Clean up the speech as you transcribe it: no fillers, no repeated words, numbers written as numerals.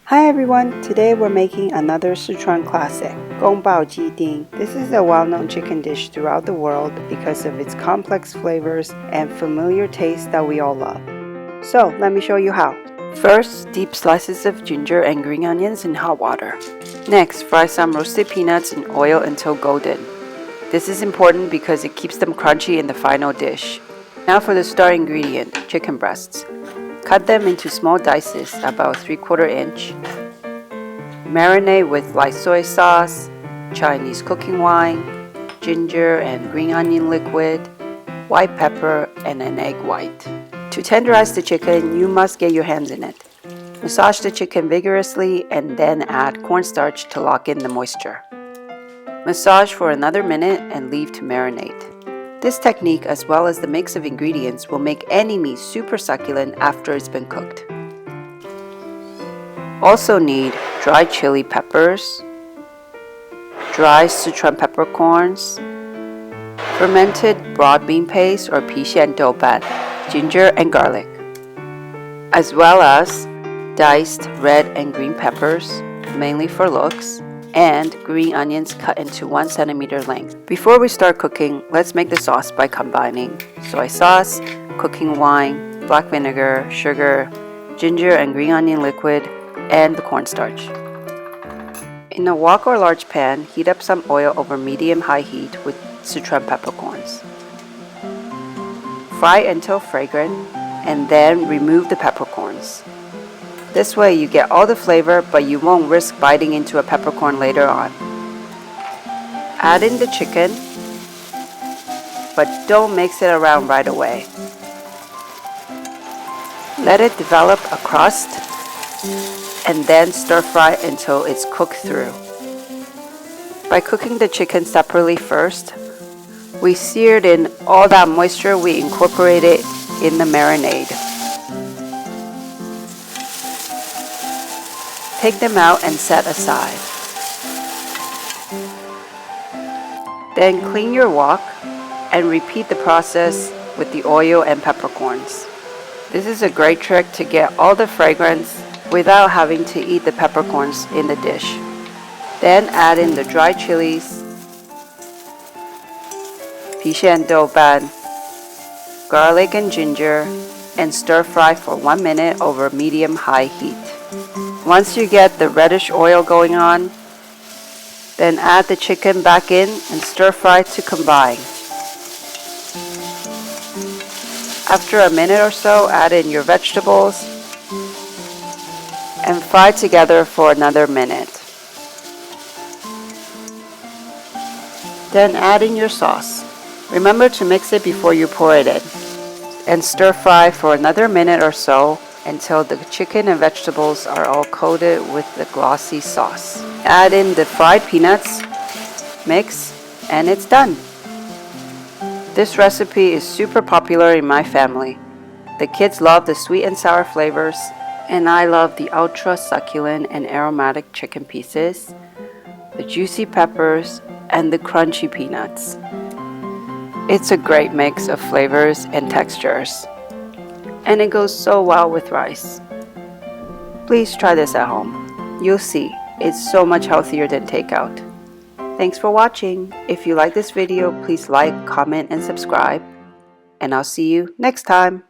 Hi everyone, today we're making another Sichuan classic, Gong Bao Ji Ding. This is a well-known chicken dish throughout the world because of its complex flavors and familiar taste that we all love. So let me show you how. First, deep slices of ginger and green onions in hot water. Next, fry some roasted peanuts in oil until golden. This is important because it keeps them crunchy in the final dish. Now for the star ingredient, chicken breasts. Cut them into small dices about 3/4 inch. Marinate with light soy sauce, Chinese cooking wine, ginger and green onion liquid, white pepper, and an egg white. To tenderize the chicken, you must get your hands in it. Massage the chicken vigorously and then add cornstarch to lock in the moisture. Massage for another minute and leave to marinate. This technique, as well as the mix of ingredients, will make any meat super succulent after it's been cooked. Also need dried chili peppers, dry Sichuan peppercorns, fermented broad bean paste or 郫县豆瓣, ginger and garlic, as well as diced red and green peppers, mainly for looks, and green onions cut into 1 centimeter length. Before we start cooking, let's make the sauce by combining soy sauce, cooking wine, black vinegar, sugar, ginger and green onion liquid, and the cornstarch. In a wok or large pan, heat up some oil over medium-high heat with Sichuan peppercorns. Fry until fragrant, and then remove the peppercorns. This way you get all the flavor, but you won't risk biting into a peppercorn later on. Add in the chicken, but don't mix it around right away. Let it develop a crust, and then stir fry until it's cooked through. By cooking the chicken separately first, we seared in all that moisture we incorporated in the marinade. Take them out and set aside. Then clean your wok and repeat the process with the oil and peppercorns. This is a great trick to get all the fragrance without having to eat the peppercorns in the dish. Then add in the dried chilies, 郫县豆瓣, garlic and ginger, and stir fry for 1 minute over medium-high heat. Once you get the reddish oil going on, then add the chicken back in and stir fry to combine. After a minute or so, add in your vegetables and fry together for another minute. Then add in your sauce. Remember to mix it before you pour it in, and stir fry for another minute or so until the chicken and vegetables are all coated with the glossy sauce. Add in the fried peanuts, mix, and it's done. This recipe is super popular in my family. The kids love the sweet and sour flavors, and I love the ultra succulent and aromatic chicken pieces, the juicy peppers, and the crunchy peanuts. It's a great mix of flavors and textures, and it goes so well with rice. Please try this at home. You'll see, it's so much healthier than takeout. Thanks for watching. If you like this video, please like, comment, and subscribe. And I'll see you next time.